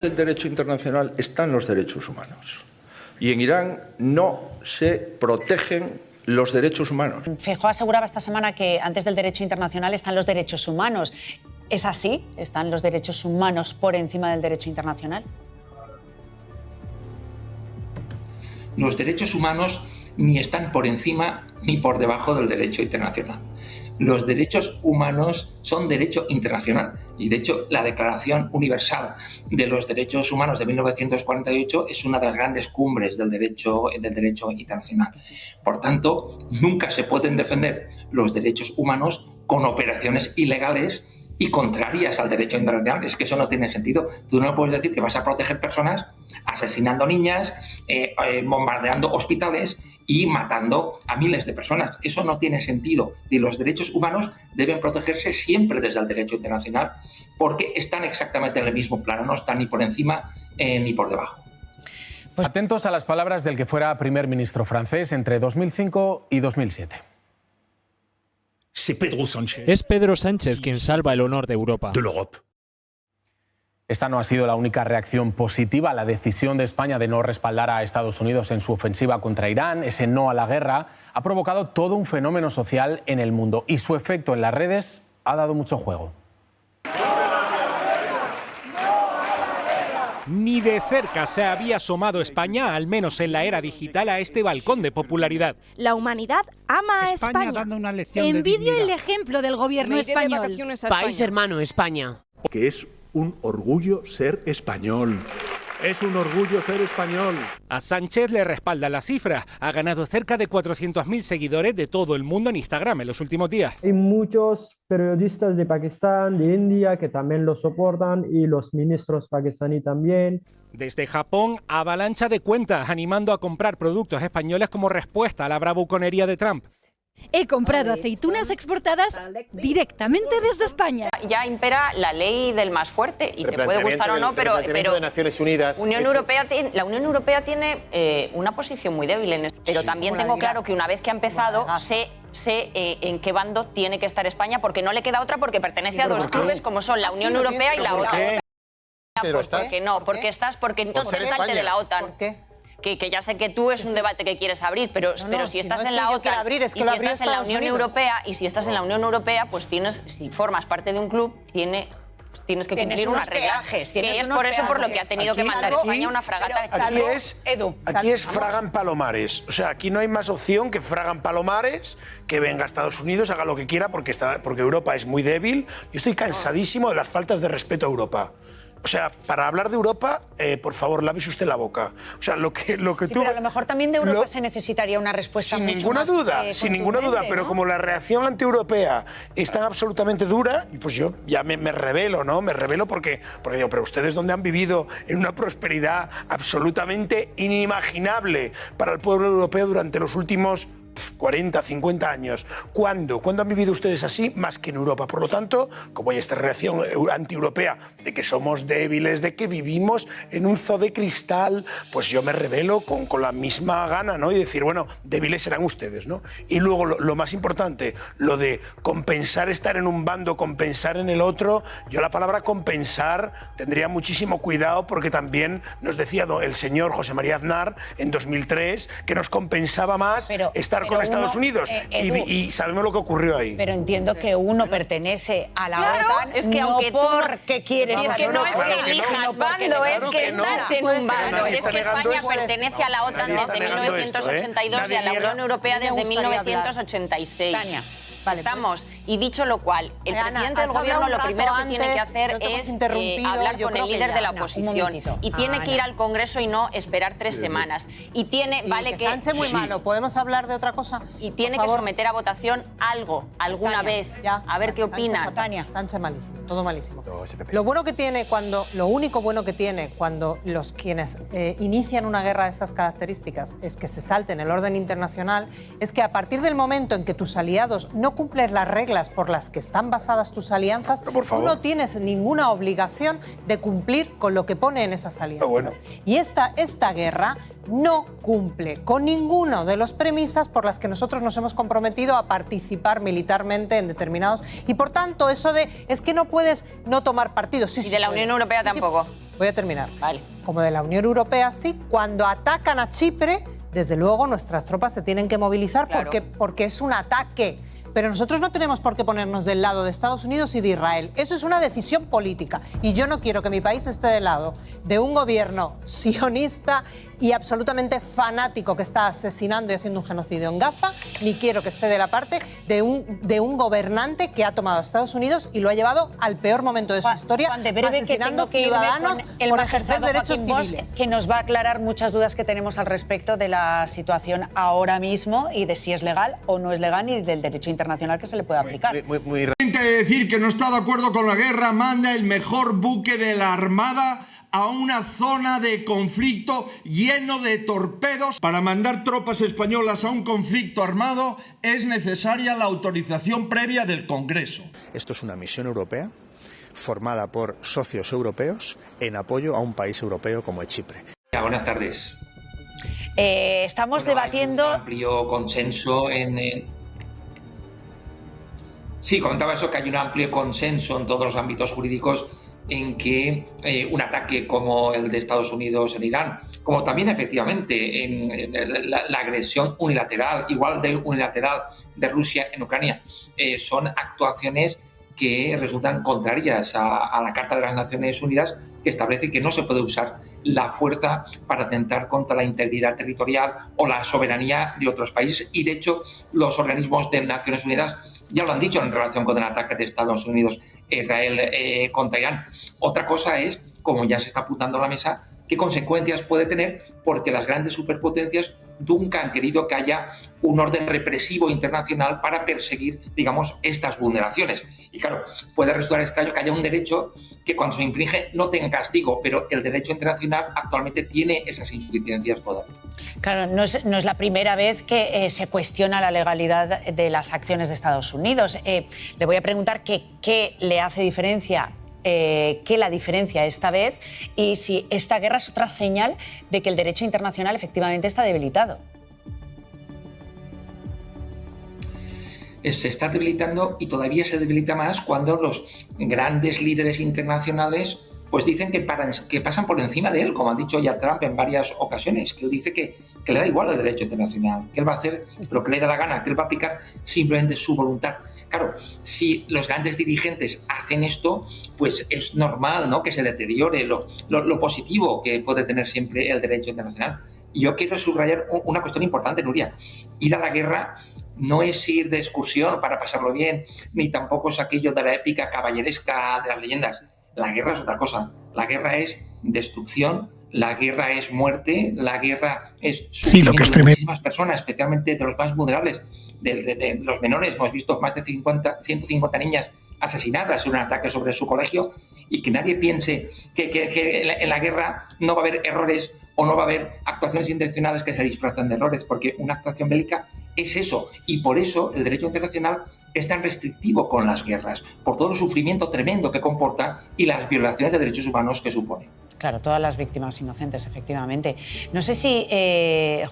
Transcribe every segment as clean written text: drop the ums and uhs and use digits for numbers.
del derecho internacional están los derechos humanos. Y en Irán no se protegen los derechos humanos. Feijóo aseguraba esta semana que antes del derecho internacional están los derechos humanos. ¿Es así? ¿Están los derechos humanos por encima del derecho internacional? Los derechos humanos ni están por encima ni por debajo del derecho internacional. Los derechos humanos son derecho internacional y, de hecho, la Declaración Universal de los Derechos Humanos de 1948 es una de las grandes cumbres del derecho internacional. Por tanto, nunca se pueden defender los derechos humanos con operaciones ilegales y contrarias al derecho internacional. Es que eso no tiene sentido. Tú no puedes decir que vas a proteger personas asesinando niñas, bombardeando hospitales y matando a miles de personas. Eso no tiene sentido. Y los derechos humanos deben protegerse siempre desde el derecho internacional porque están exactamente en el mismo plano, no están ni por encima ni por debajo. Pues atentos a las palabras del que fuera primer ministro francés entre 2005 y 2007. Es Pedro Sánchez quien salva el honor de Europa. Esta no ha sido la única reacción positiva a la decisión de España de no respaldar a Estados Unidos en su ofensiva contra Irán. Ese no a la guerra ha provocado todo un fenómeno social en el mundo y su efecto en las redes ha dado mucho juego. Ni de cerca se había asomado España, al menos en la era digital, a este balcón de popularidad. La humanidad ama a España. Dando una lección Envidio de el ejemplo del gobierno español. País hermano, España. Que es un orgullo ser español. Es un orgullo ser español. A Sánchez le respalda la cifra. Ha ganado cerca de 400.000 seguidores de todo el mundo en Instagram en los últimos días. Hay muchos periodistas de Pakistán, de India, que también lo soportan y los ministros pakistaníes también. Desde Japón, avalancha de cuentas animando a comprar productos españoles como respuesta a la bravuconería de Trump. He comprado aceitunas exportadas directamente desde España. Ya impera la ley del más fuerte y te puede gustar o no, pero de Naciones Unidas. La Unión Europea tiene una posición muy débil en esto. Pero también tengo claro que una vez que ha empezado sé en qué bando tiene que estar España porque no le queda otra porque pertenece a dos clubes como son la Unión Europea y la OTAN. Porque entonces salte de la OTAN. ¿Por qué? Que ya sé que tú es un debate que quieres abrir, pero si estás en la OTAN y si estás en la Unión Europea y si estás en la Unión Europea, pues si formas parte de un club, tienes que cumplir unas reglas. Es por eso por lo que ha tenido que mandar España una fragata. Aquí es Fragan Palomares. O sea, aquí no hay más opción que Fragan Palomares, que venga a Estados Unidos, haga lo que quiera porque Europa es muy débil. Yo estoy cansadísimo de las faltas de respeto a Europa. O sea, para hablar de Europa, por favor, lávese usted la boca. O sea, lo que sí, pero a lo mejor también de Europa se necesitaría una respuesta sin mucho ninguna más duda, sin ninguna duda, pero ¿no? como la reacción antieuropea es tan absolutamente dura, pues yo ya me revelo, ¿no? Me revelo porque digo, pero ustedes dónde han vivido en una prosperidad absolutamente inimaginable para el pueblo europeo durante los últimos 40, 50 años. ¿Cuándo han vivido ustedes así? Más que en Europa. Por lo tanto, como hay esta reacción antieuropea de que somos débiles, de que vivimos en un zoo de cristal, pues yo me rebelo con la misma gana, ¿no? Y decir, bueno, débiles serán ustedes, ¿no? Y luego lo más importante, lo de compensar estar en un bando, compensar en el otro. Yo la palabra compensar tendría muchísimo cuidado porque también nos decía el señor José María Aznar en 2003 que nos compensaba más estar con Estados Unidos y sabemos lo que ocurrió ahí. Pero entiendo que uno pertenece a la OTAN es que no aunque porque quieres es que no es que elijas bando, es que estás en un bando. Es que España pertenece a la OTAN desde 1982 y a la Unión Europea desde 1986. Estamos. Y dicho lo cual, el presidente del gobierno lo primero que tiene que hacer es hablar con el líder de la oposición. Y tiene que ir al Congreso y no esperar 3 semanas. Y tiene, Sánchez muy malo. ¿Podemos hablar de otra cosa? Y tiene que someter a votación algo, alguna vez. A ver qué opina. Sánchez malísimo, todo malísimo. Lo único bueno que tiene cuando quienes inician una guerra de estas características es que se salten el orden internacional, es que a partir del momento en que tus aliados no cumples las reglas por las que están basadas tus alianzas, tú no tienes ninguna obligación de cumplir con lo que pone en esas alianzas. Y esta guerra no cumple con ninguno de las premisas por las que nosotros nos hemos comprometido a participar militarmente en determinados. Y por tanto, eso de es que no puedes no tomar partido. Sí, y de la Unión Europea tampoco. Voy a terminar. Vale. Como de la Unión Europea, sí, cuando atacan a Chipre, desde luego nuestras tropas se tienen que movilizar porque es un ataque. Pero nosotros no tenemos por qué ponernos del lado de Estados Unidos y de Israel. Eso es una decisión política. Y yo no quiero que mi país esté del lado de un gobierno sionista y absolutamente fanático que está asesinando y haciendo un genocidio en Gaza, ni quiero que esté de la parte de un gobernante que ha tomado a Estados Unidos y lo ha llevado al peor momento de su historia, Juan, de breve, asesinando que tengo que ciudadanos el por ejercer magistrado derechos Joaquín Bosch, civiles. que nos va a aclarar muchas dudas que tenemos al respecto de la situación ahora mismo y de si es legal o no es legal y del derecho internacional que se le puede aplicar. Decir que no está de acuerdo con la guerra, manda el mejor buque de la Armada a una zona de conflicto lleno de torpedos. Para mandar tropas españolas a un conflicto armado es necesaria la autorización previa del Congreso. Esto es una misión europea formada por socios europeos en apoyo a un país europeo como es Chipre. Buenas tardes. Estamos debatiendo... Hay un amplio consenso Sí, comentaba eso, que hay un amplio consenso en todos los ámbitos jurídicos en que un ataque como el de Estados Unidos en Irán, como también efectivamente en la agresión unilateral, igual de unilateral de Rusia en Ucrania, son actuaciones que resultan contrarias a la Carta de las Naciones Unidas, que establece que no se puede usar la fuerza para atentar contra la integridad territorial o la soberanía de otros países. Y de hecho, los organismos de Naciones Unidas ya lo han dicho en relación con el ataque de Estados Unidos e Israel contra Irán. Otra cosa es, como ya se está apuntando a la mesa, qué consecuencias puede tener, porque las grandes superpotencias nunca han querido que haya un orden represivo internacional para perseguir, digamos, estas vulneraciones. Y claro, puede resultar extraño que haya un derecho que cuando se infringe no tenga castigo, pero el derecho internacional actualmente tiene esas insuficiencias todavía. Claro, no es la primera vez que se cuestiona la legalidad de las acciones de Estados Unidos. Le voy a preguntar qué le hace diferencia, qué la diferencia esta vez y si esta guerra es otra señal de que el derecho internacional efectivamente está debilitado. Se está debilitando y todavía se debilita más cuando los grandes líderes internacionales pues dicen que pasan por encima de él, como ha dicho ya Trump en varias ocasiones, que él dice que le da igual el derecho internacional, que él va a hacer lo que le da la gana, que él va a aplicar simplemente su voluntad. Claro, si los grandes dirigentes hacen esto, pues es normal, ¿no?, que se deteriore lo positivo que puede tener siempre el derecho internacional. Y yo quiero subrayar una cuestión importante, Nuria. Ir a la guerra no es ir de excursión para pasarlo bien, ni tampoco es aquello de la épica caballeresca de las leyendas. La guerra es otra cosa. La guerra es destrucción, la guerra es muerte, la guerra es sufrimiento de muchísimas personas, especialmente de los más vulnerables, de los menores. Hemos visto más de 150 niñas asesinadas en un ataque sobre su colegio, y que nadie piense que en la guerra no va a haber errores o no va a haber actuaciones intencionadas que se disfrazan de errores, porque una actuación bélica es eso, y por eso el derecho internacional es tan restrictivo con las guerras, por todo el sufrimiento tremendo que comporta y las violaciones de derechos humanos que supone. Claro, todas las víctimas inocentes, efectivamente. No sé si,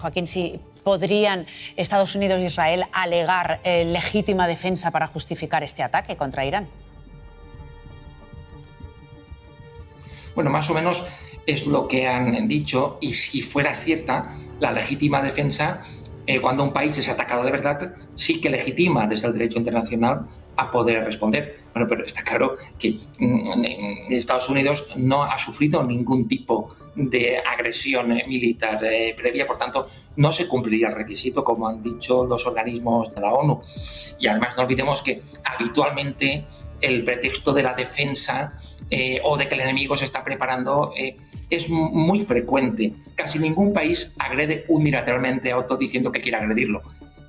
Joaquín, si podrían Estados Unidos e Israel alegar legítima defensa para justificar este ataque contra Irán. Bueno, más o menos es lo que han dicho, y si fuera cierta la legítima defensa, cuando un país es atacado de verdad, sí que legitima desde el derecho internacional a poder responder. Bueno, pero está claro que Estados Unidos no ha sufrido ningún tipo de agresión militar previa, por tanto, no se cumpliría el requisito, como han dicho los organismos de la ONU. Y además no olvidemos que habitualmente el pretexto de la defensa o de que el enemigo se está preparando es muy frecuente. Casi ningún país agrede unilateralmente a otro diciendo que quiere agredirlo.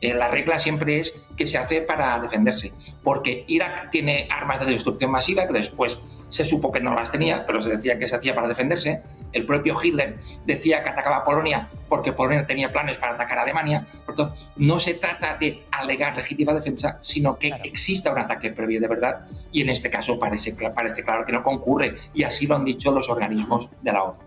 La regla siempre es que se hace para defenderse, porque Irak tiene armas de destrucción masiva, que después se supo que no las tenía, pero se decía que se hacía para defenderse. El propio Hitler decía que atacaba a Polonia porque Polonia tenía planes para atacar a Alemania. Por lo tanto, no se trata de alegar legítima defensa, sino que exista un ataque previo de verdad, y en este caso parece claro que no concurre, y así lo han dicho los organismos de la ONU.